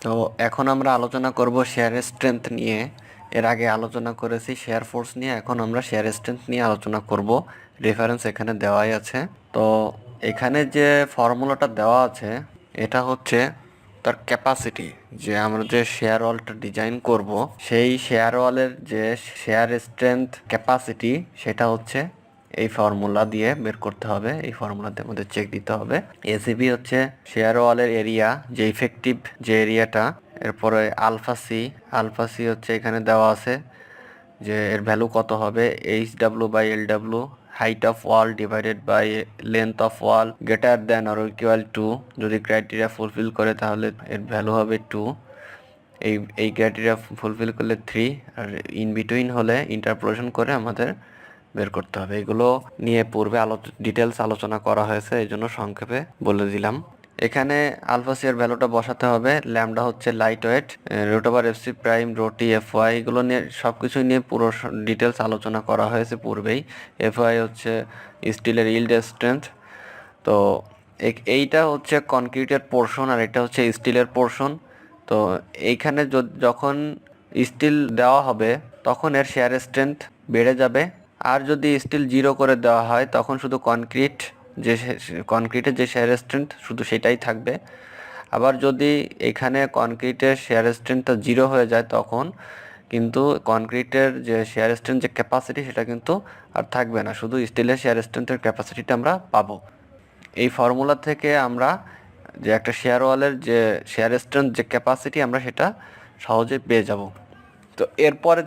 তো এখন আমরা আলোচনা করব শেয়ারের স্ট্রেংথ নিয়ে। এর আগে আলোচনা করেছি শেয়ার ফোর্স নিয়ে, এখন আমরা শেয়ার স্ট্রেংথ নিয়ে আলোচনা করব। রেফারেন্স এখানে দেওয়াই আছে। তো এখানে যে ফর্মুলাটা দেওয়া আছে এটা হচ্ছে তার ক্যাপাসিটি, যে আমরা যে শেয়ার ওয়ালটা ডিজাইন করব সেই শেয়ার ওয়ালের যে শেয়ার স্ট্রেংথ ক্যাপাসিটি সেটা হচ্ছে এই ফর্মুলা দিয়ে বের করতে হবে। এই ফর্মুলাতে মধ্যে চেক দিতে হবে। এসিবি হচ্ছে শেয়ার ওয়ালের এরিয়া, যে ইফেক্টিভ যে এরিয়াটা। এরপরে আলফা সি হচ্ছে এখানে দেওয়া আছে যে এর ভ্যালু কত হবে, HW/LW, height of wall divided by length of wall greater than or equal to. যদি ক্রাইটেরিয়া ফুলফিল করে তাহলে এর ভ্যালু হবে 2। এই ক্রাইটেরিয়া ফুলফিল করলে 3, আর ইন বিটুইন হলে ইন্টারপোলেশন করে আমাদের বের করতে হবে। এগুলো নিয়ে পূর্বে ডিটেলস আলোচনা করা হয়েছে, এই জন্য সংক্ষেপে বলে দিলাম। এখানে আলফা সি এর ভ্যালুটা বসাতে হবে। ল্যামডা হচ্ছে light weight, root over F C prime, রোটি, এফ ওয়াই, এগুলো নিয়ে সব কিছু নিয়ে পুরো ডিটেলস আলোচনা করা হয়েছে পূর্বেই। এফ ওয়াই হচ্ছে স্টিলের ইল্ড স্ট্রেংথ। তো এইটা হচ্ছে কনক্রিটের পোর্শন আর এটা হচ্ছে স্টিলের পোর্শন। তো এইখানে যখন স্টিল দেওয়া হবে তখন এর শেয়ার স্ট্রেংথ বেড়ে যাবে, আর যদি স্টিল 0 করে দেওয়া হয় তখন শুধু কনক্রিটের যে শেয়ার স্ট্রেংথ শুধু সেটাই থাকবে। আবার যদি এখানে কনক্রিটের শেয়ার স্ট্রেংথটা 0 হয়ে যায় তখন কিন্তু কনক্রিটের যে শেয়ার স্ট্রেংথ যে ক্যাপাসিটি সেটা কিন্তু আর থাকবে না, শুধু স্টিলের শেয়ার স্ট্রেংথের ক্যাপাসিটিটা আমরা পাবো। এই ফর্মুলা থেকে আমরা যে একটা শেয়ার ওয়ালের যে শেয়ার স্ট্রেংথ যে ক্যাপাসিটি আমরা সেটা সহজে পেয়ে যাব। তো এরপরে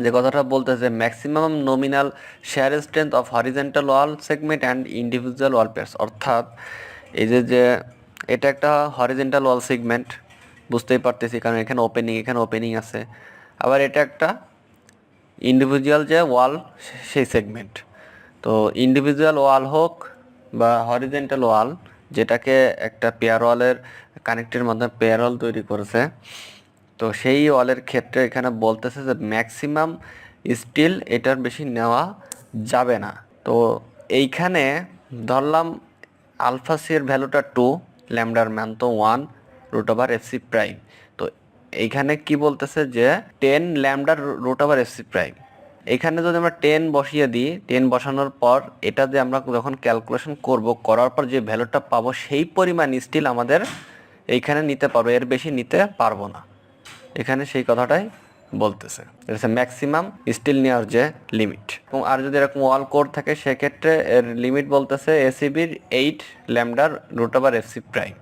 যে কথাটা বলতেছে maximum nominal share strength of horizontal wall segment and individual wall pairs, অর্থাৎ এই যে এটা একটা হরিজেন্টাল ওয়াল সেগমেন্ট, বুঝতেই পারতেছি কারণ এখানে ওপেনিং আছে। আবার এটা একটা ইন্ডিভিজুয়াল যে ওয়াল সেই সেগমেন্ট। তো ইন্ডিভিজুয়াল ওয়াল হোক বা হরিজেন্টাল ওয়াল, যেটাকে একটা পেয়ার ওয়ালের কানেক্টের মাধ্যমে পেয়ার ওয়াল তৈরি করেছে, তো সেই ওয়ালের ক্ষেত্রে এখানে বলতেছে যে ম্যাক্সিমাম স্টিল এটার বেশি নেওয়া যাবে না। তো এইখানে ধরলাম আলফা সি এর ভ্যালুটা 2, ল্যামডার মান তো 1, root over F C prime. তো এইখানে কি বলতেছে যে 10 ল্যামডার root over F C prime. এখানে যদি আমরা 10 বসিয়ে দিই, 10 বসানোর পর এটা যে আমরা যখন ক্যালকুলেশন করার পর যে ভ্যালুটা পাবো সেই পরিমাণ স্টিল আমাদের এইখানে নিতে পারবো, এর বেশি নিতে পারবো না। এখানে সেই কথাটাই বলতেছে, এটা ম্যাক্সিমাম স্টিল নেওয়ার যে লিমিট। এবং আর যদি এরকম ওয়াল কোর থাকে সেক্ষেত্রে এর লিমিট বলতেছে এসিবির 8 ল্যামডার root over F C prime.